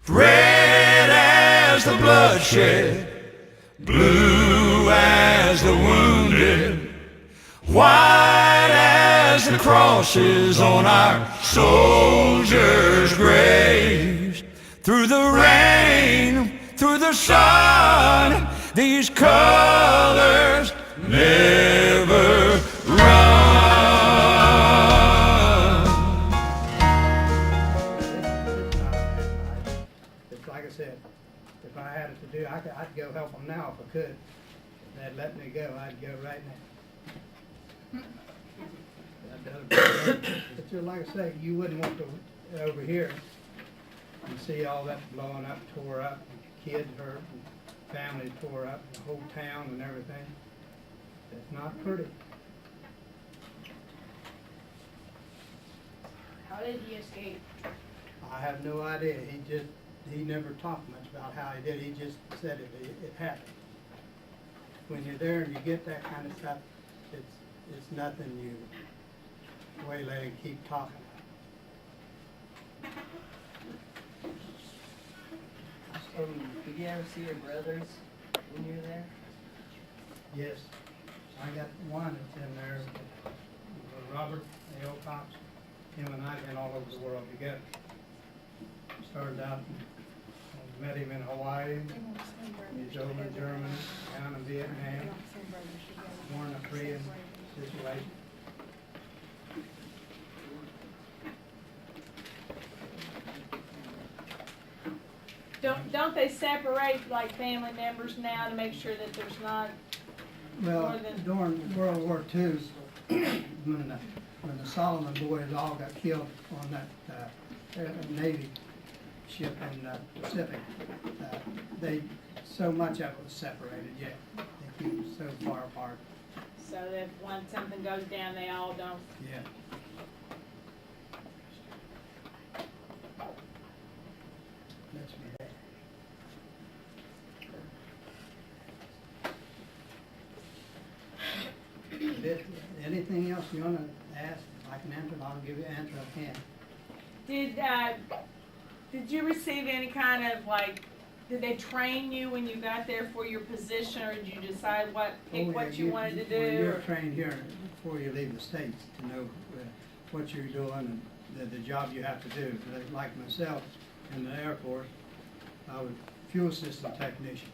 red as the bloodshed, blue as the wounded, white as the crosses on our soldiers' graves. Through the rain, through the sun, these colors never run. It's like I said, if I had it to do, I'd go help them now if I could. If they'd let me go, I'd go right now. But just like I say, you wouldn't want to over here and see all that blowing up, tore up, and kids hurt, and families tore up, the whole town and everything. It's not pretty. How did he escape? I have no idea. He never talked much about how he did. He just said it happened. When you're there and you get that kind of stuff, it's nothing you waylay and keep talking about. Did you ever see your brothers when you were there? Yes, I got one that's in there, Robert, Eugene Cox. Him and I have been all over the world together. Started out, met him in Hawaii, he's over in Germany, down in Vietnam, more in a Korean situation. Don't they separate like family members now to make sure that there's not Well, more than... during World War II, when the Solomon boys all got killed on that Navy ship in the Pacific, so much of it was separated yet. They keep it so far apart. So that when something goes down, they all don't... Yeah. That's me. Anything else you want to ask, I can answer it. I'll give you an answer I can. Did you receive any kind of like, did they train you when you got there for your position, or did you decide what you wanted to do? Well, you're or? trained here before you leave the States to know what you're doing and the job you have to do. Like myself in the Air Force, I was fuel system technician.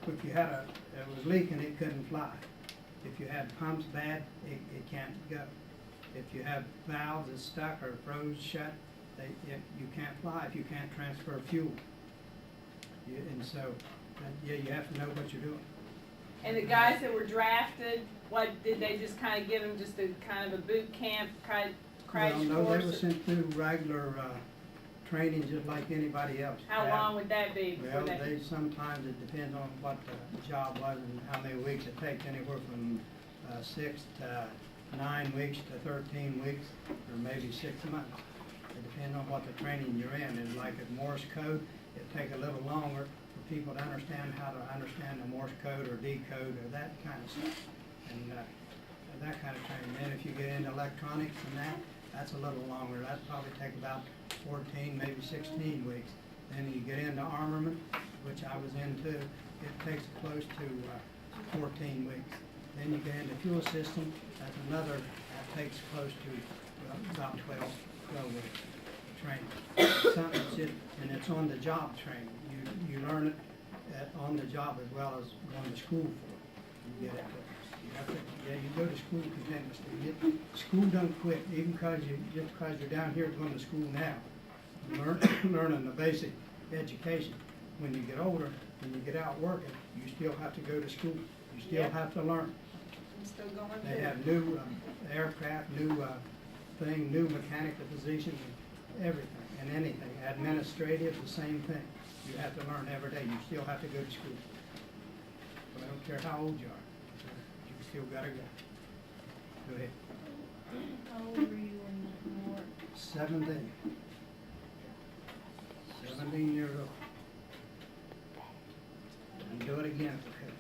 If you had it was leaking, it couldn't fly. If you had pumps bad, it can't go. If you have valves that's stuck or froze shut, you can't fly if you can't transfer fuel. You have to know what you're doing. And the guys that were drafted, what did they just kind of give them just a kind of a boot camp crash Well, no, course? they were sent through regular training just like anybody else. How long would that be? Well, sometimes it depends on what the job was and how many weeks it takes, anywhere from 6 to 9 weeks to 13 weeks, or maybe 6 months. It depends on what the training you're in. And like at Morse code, it'd take a little longer for people to understand how to understand the Morse code or decode or that kind of stuff. And that kind of training. Then if you get into electronics and that's a little longer. That'd probably take about 14, maybe 16 weeks. Then you get into armament, which I was into. It takes close to 14 weeks. Then you get into fuel system. That takes close to about 12 weeks training. And it's on the job training. You learn it on the job as well as going to school for it. You get it. You go to school continuously. School don't quit, even just because you're down here going to school now, learning the basic education. When you get older, when you get out working, you still have to go to school. You still have to learn. I'm still going They have new aircraft, new new mechanical positions, everything and anything. Administrative, the same thing. You have to learn every day. You still have to go to school. But I don't care how old you are. You still gotta go. Go ahead. How old were you in the war? 17. 17 years old. And do it again if I could.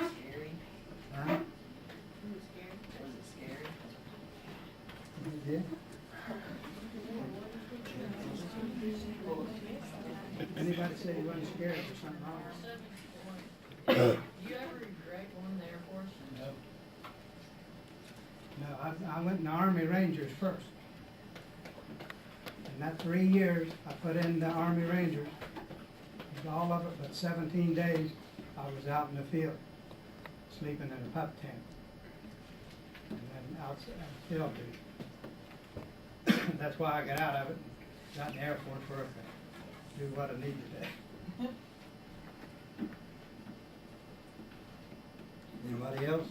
Was it scary? Huh? You were scared? Was it scary? You did? Anybody say he wasn't scared or something wrong? Do you ever regret going to the Air Force? No. No, I went in the Army Rangers first. And that 3 years, I put in the Army Rangers. All of it, but 17 days, I was out in the field, sleeping in a pup tent. And then outside field duty. That's why I got out of it, and got in the Air Force for to do what I needed to do. Anybody else?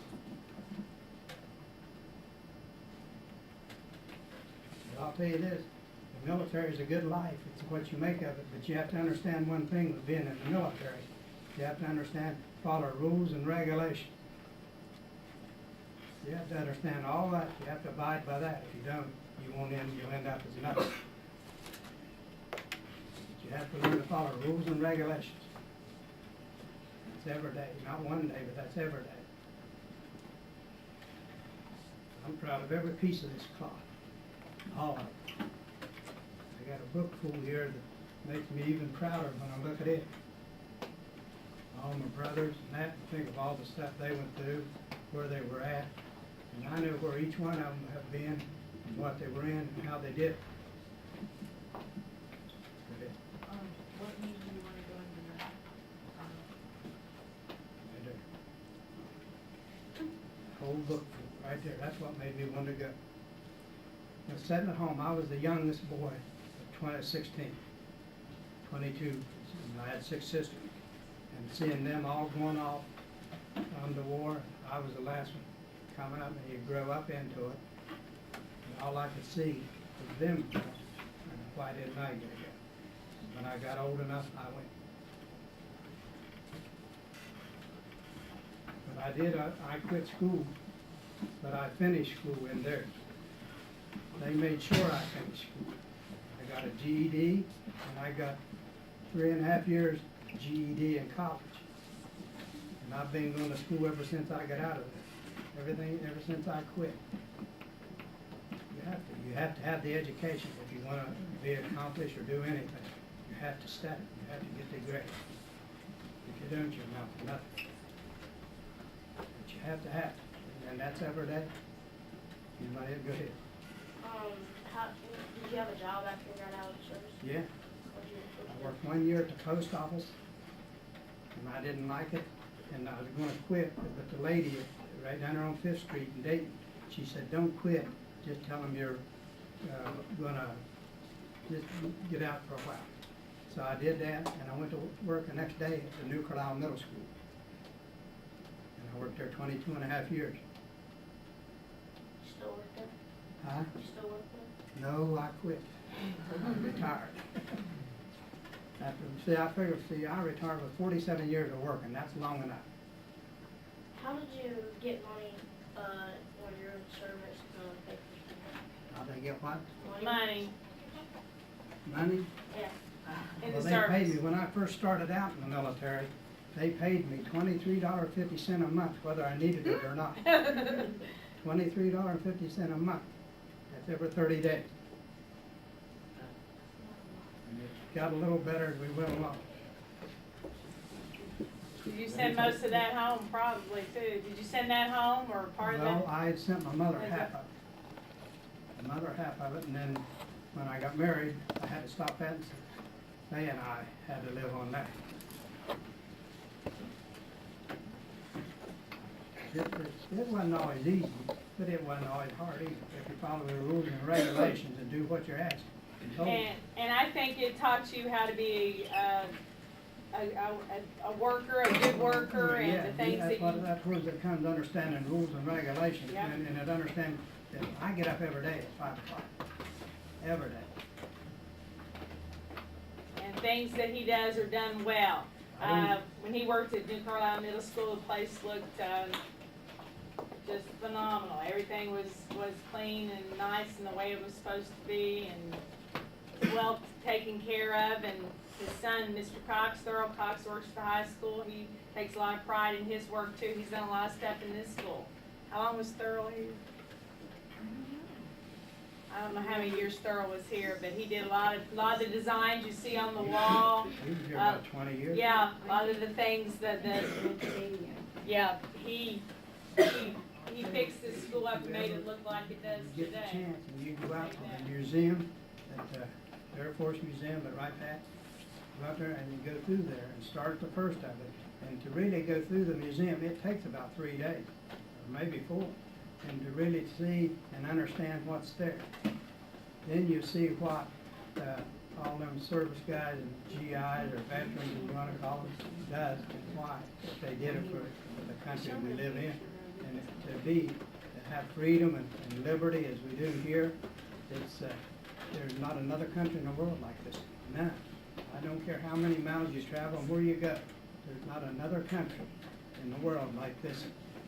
Well, I'll tell you this, the military is a good life, it's what you make of it, but you have to understand one thing with being in the military. You have to understand, follow rules and regulations. You have to understand all that, you have to abide by that. If you don't, you'll end up as nothing. But you have to learn to follow rules and regulations. That's every day, not one day, but that's every day. I'm proud of every piece of this cloth, all of it. I got a book full here that makes me even prouder when I look at it. All my brothers and that, and think of all the stuff they went through, where they were at. And I know where each one of them have been, and what they were in, and how they did. What made you want to go into that? They do. Whole book full, right there, that's what made me want to go. I was sitting at home, I was the youngest boy at 16, 22, and I had 6 sisters. And seeing them all going off to war, I was the last one coming up, and you grow up into it. And all I could see was them going, and why didn't I get to go? When I got old enough, I went. But I did, I quit school, but I finished school in there. They made sure I finished school. I got a GED, and I got 3.5 years GED in college. And I've been going to school ever since I got out of it. Everything, ever since I quit. You have to have the education if you want to be accomplished or do anything. You have to study. You have to get the grades. If you don't, you're nothing. But you have to have it. And that's every day. Anybody else? Go ahead. Did you have a job after you got out of the service? Yeah. What'd you I worked 1 year at the post office, and I didn't like it, and I was gonna quit, but the lady right down there on 5th Street in Dayton, she said, don't quit, just tell them you're gonna just get out for a while. So I did that, and I went to work the next day at the New Carlisle Middle School. And I worked there 22.5 years. You still work there? Huh? You still work there? No, I quit. I retired. I retired with 47 years of work, and that's long enough. How did you get money when you're in service to pay for stuff? How they get what? Money Money? Yeah. in Well, the they paid service. me, when I first started out in the military, they paid me $23.50 a month, whether I needed it or not. $23.50 a month. That's every 30 days. And it got a little better as we went along. Did you send most of that home? Probably too. Did you send that home or part of Well, it? I had sent my mother Is half it- of it. The mother half of it, and then when I got married, I had to stop that, and they and I had to live on that. It wasn't always easy, but it wasn't always hard either, if you follow the rules and regulations and do what you're asked and told. And I think it taught you how to be a worker, a good worker, and the things that you. That's where it comes to understanding rules and regulations, Yeah. and it understand that I get up every day at 5 o'clock, every day. And things that he does are done well. When he worked at New Carlisle Middle School, the place looked just phenomenal. Everything was clean and nice and the way it was supposed to be, and well taken care of. And his son, Mr. Cox, Thurl Cox, works for the high school. He takes a lot of pride in his work too. He's done a lot of stuff in this school. How long was Thurl here? I don't know how many years Sterl was here, but he did a lot of the designs you see on the wall. He was here about 20 years. Yeah, a lot of the things that yeah, he fixed the school up and made it look like it does You get the today. chance and you go out to the museum, at the Air Force Museum, but right back, go out there and you go through there and start at the first of it. And to really go through the museum, it takes about 3 days, or maybe 4, and to really see and understand what's there. Then you see what all them service guys and GIs or veterans, as you want to call them, does and why. They did it for the country we live in. And to have freedom and liberty as we do here, there's not another country in the world like this. None. I don't care how many miles you travel and where you go. There's not another country in the world like this.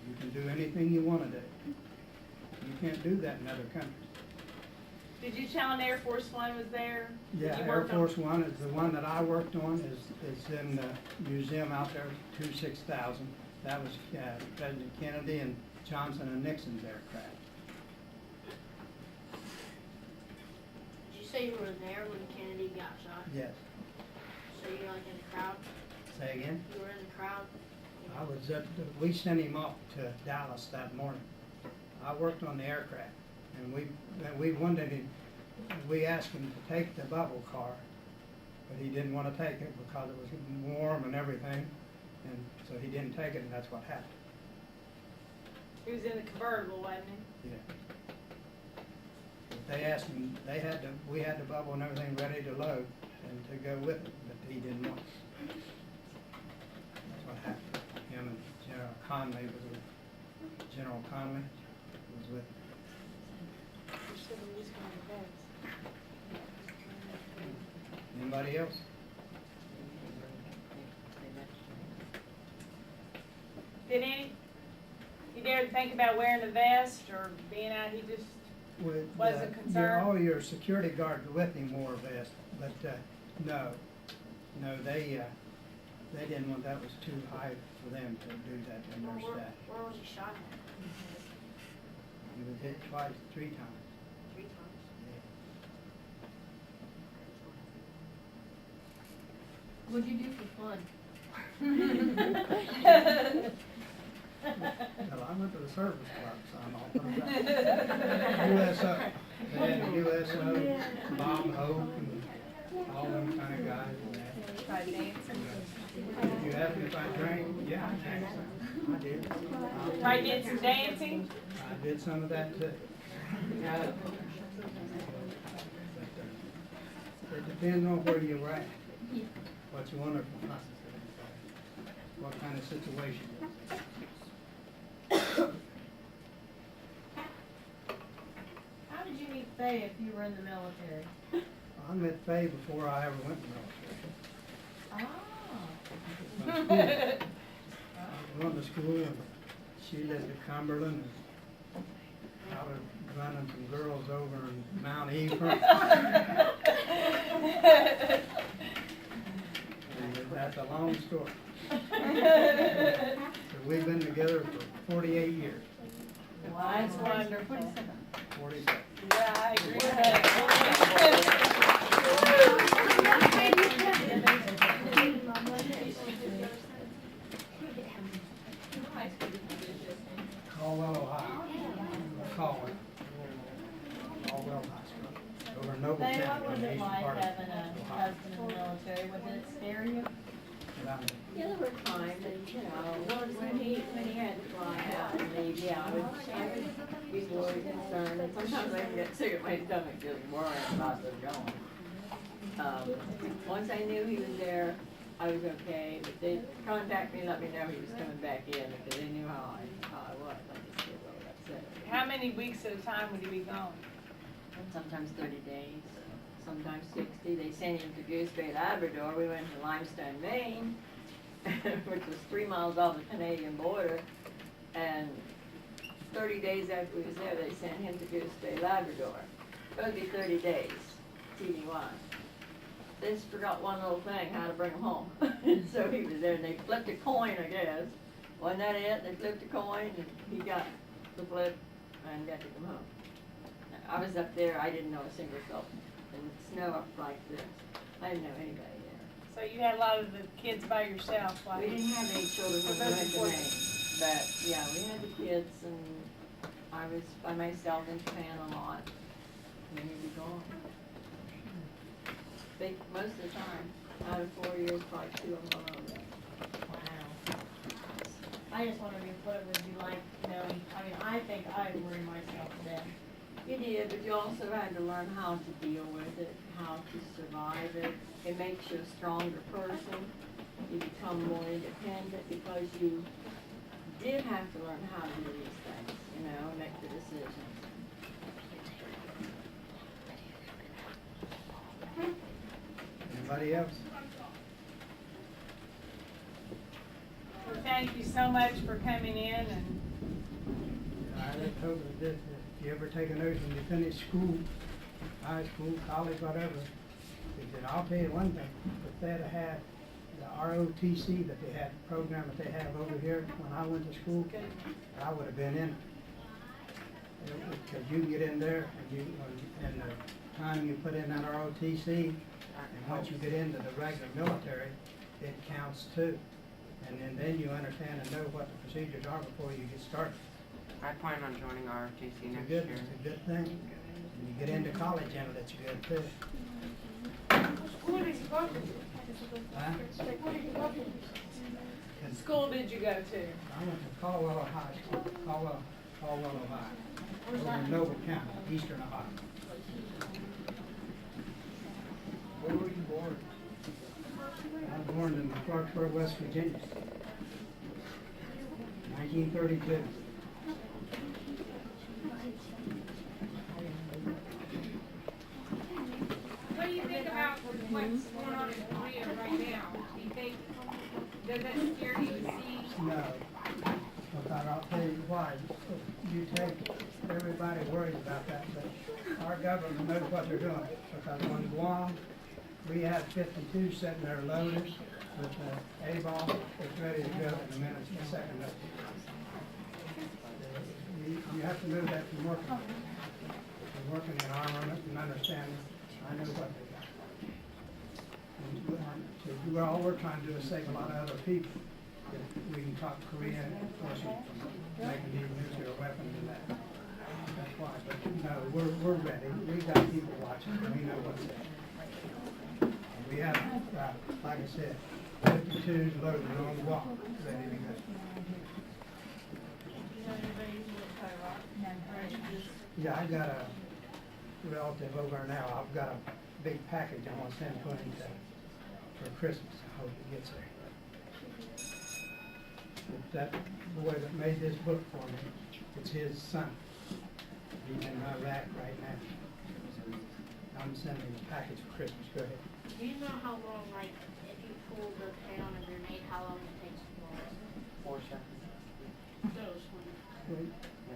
You can do anything you want to do. You can't do that in other countries. Did you tell an Air Force One was there? Yeah, You Air worked on- Force One is the one that I worked on, is in the museum out there, 26000. That was President Kennedy and Johnson and Nixon's aircraft. Did you say you were there when Kennedy got shot? Yes. So you were like in the crowd? Say again? You were in the crowd? I was we sent him off to Dallas that morning. I worked on the aircraft, and we wanted him, we asked him to take the bubble car, but he didn't want to take it because it was warm and everything, and so he didn't take it, and that's what happened. He was in the convertible, wasn't he? Yeah. But they asked him, we had the bubble and everything ready to load and to go with it, but he didn't want it. That's what happened. Him and General Conley General Conley was with him. Anybody else? Did you dare to think about wearing a vest or being out, he just wasn't concerned? All your security guards with him wore a vest, but no, they didn't want, that was too high for them to do that in their staff. Where was he shot at? He was hit twice, 3 times. 3 times. What'd you do for fun? Well, I went to the service club, so I'm all put that. USO, they had the USO, Bob Hope, and all them kind of guys. Tried dancing. If you ask me if I drank, yeah, I drank some. I did. Tried did some dancing? I did some of that too. It depends on where you were at, what you wanted from us, what kind of situation it was. How did you meet Faye if you were in the military? I met Faye before I ever went in the military. Ah. I went to school and she lived at Cumberland and I was running some girls over in Mount Ephraim. And that's a long story. So we've been together for 48 years. Wow, that's wonderful. 47. Yeah, I agree with that. Caldwell, Ohio. Caldwell. Caldwell High School. Over in Noble Faye, County. what was in the it eastern like part of having a Ohio. husband in the military? Was it scare you? Around Yeah, there were times, and you know, when he had to fly out and leave, yeah, I would be worried, concerned, and sometimes I can get sick at my stomach just worrying about them going. Once I knew he was there, I was okay, but they'd contact me and let me know he was coming back in, because they knew how I was. I just get really upset. How many weeks at a time would he be gone? Sometimes 30 days, sometimes 60. They sent him to Goose Bay, Labrador. We went to Limestone, Maine, which was 3 miles off the Canadian border. And 30 days after we was there, they sent him to Goose Bay, Labrador. It would be 30 days, TDY. They just forgot one little thing, how to bring him home. So he was there, and they flipped a coin, I guess. Wasn't that it? They flipped a coin, and he got the flip and got to come home. I was up there, I didn't know a single soul. In the snow up like this, I didn't know anybody there. So you had a lot of the kids by yourself, We like, didn't have any children when we That's went to important. Maine, but yeah, we had the kids and I was by myself in Japan a lot. And then we'd be gone. Most of the time, out of 4 years, probably 2 of them alone. Wow. I just wondered what it would be like, you know, I mean, I think I'd worry myself to death. You did, but you also had to learn how to deal with it, how to survive it. It makes you a stronger person. You become more independent because you did have to learn how to do these things, you know, and make the decisions. Anybody else? well, thank you so much for coming in and I just hope that this, if you ever take an oath when you finish school, high school, college, whatever, he said, I'll tell you one thing, if they'd have had the ROTC that they had, program that they have over here when I went to school, I would have been in it. Because you get in there and you, and the time you put in that ROTC, and once you get into the regular military, it counts too. And then you understand and know what the procedures are before you get started. I plan on joining ROTC It's a next good, year. it's a good thing. And you get into college in it, it's good too. What did you go to? Huh? What did you go to? what school did you go to? I went to Caldwell High School, Caldwell, Ohio. Where's Over that? in Noble County, eastern Ohio. Where were you born? I was born in Clarksburg, West Virginia. 1932. What do you think about what's going on in Korea right now? Do you think, does that scare you to see? No. But I'll tell you why. You take, everybody worries about that, but our government knows what they're doing. Because on Guam, we had 52 sitting there loaded with the A-ball. It's ready to go in a minute, a second. You have to move that from working. From working in armament and understanding, I know what they got. And all we're trying to do is save a lot of other people. If we can talk Korean, of course, from making these nuclear weapons and that. That's why, but no, we're ready. We've got people watching, and we know what's there. And we have, like I said, 52s loaded on the wall, ready to go. Yeah, I got a relative over there now. I've got a big package I want to send to him for Christmas. I hope he gets there. But that boy that made this book for me, it's his son. He's in Iraq right now. I'm sending him a package for Christmas. Go ahead. Do you know how long, like, if you pull the pin on a grenade, how long it takes to blow it? 4 seconds.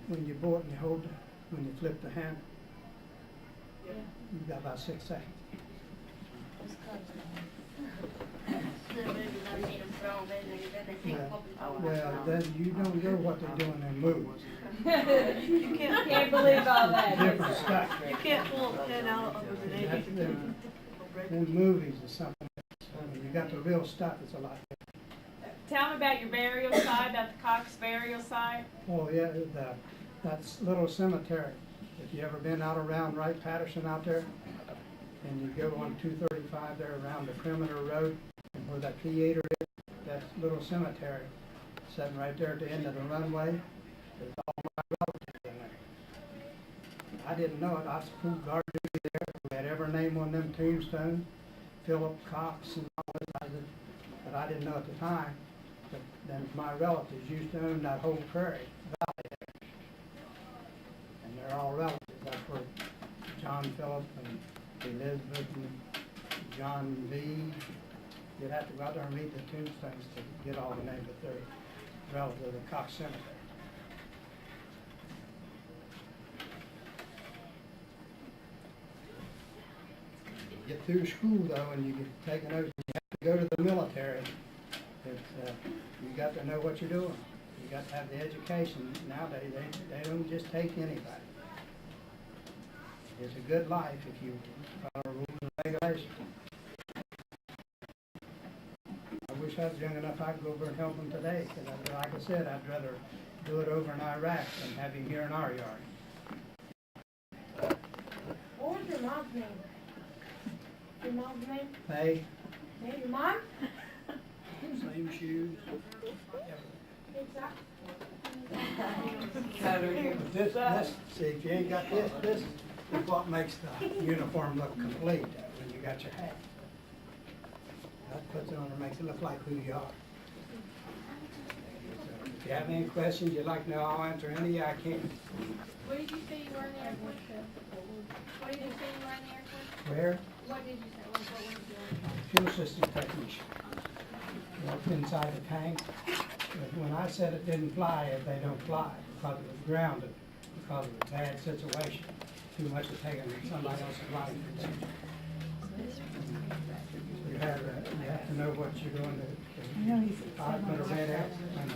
When you bolt and you hold, when you flip the hand, you've got about 6 seconds. Just 'cause the movies I've seen them throw them in there, then they take Yeah. a couple of Well, then you don't know what they're doing in movies. You can't believe all that. Different stuff. You can't pull a pin out of a grenade. That's different. In movies is something else. When you got the real stuff, it's a lot different. Tell me about your burial site, about the Cox burial site. Oh, yeah, that's little cemetery. If you ever been out around Wright Patterson out there, and you go on 235 there around the perimeter road, and where that theater is, that little cemetery, sitting right there at the end of the runway, there's all my relatives in there. I didn't know it. I was school guard duty there. We had every name on them tombstones, Philip Cox and all that. But I didn't know at the time. But then my relatives used to own that whole prairie valley there. And they're all relatives. That's where John Phillip and Elizabeth and John V. You'd have to go out there and read the tombstones to get all the names, but they're relatives of the Cox Cemetery. Get through school though, and you get taken over, you have to go to the military. You got to know what you're doing. You got to have the education. Nowadays, they don't just take anybody. It's a good life if you follow rules and regulations. I wish I was young enough I could go over and help him today, because like I said, I'd rather do it over in Iraq than have him here in our yard. What was your mom's name? Your mom's name? Hey, Hey, your mom? same shoes. But this, see, if you ain't got this is what makes the uniform look complete, when you got your hat. That puts it on and makes it look like who you are. So if you have any questions you'd like to know, I'll answer any I can. What did you say you were in the Air Force? What did you say you were in the Air Force? Where? What did you say? What were you doing? Fuel system technician. Worked inside the tank. But when I said it didn't fly, they don't fly because it was grounded, because of a bad situation. Too much of taking somebody else's life. You have to know what you're doing to put a red X and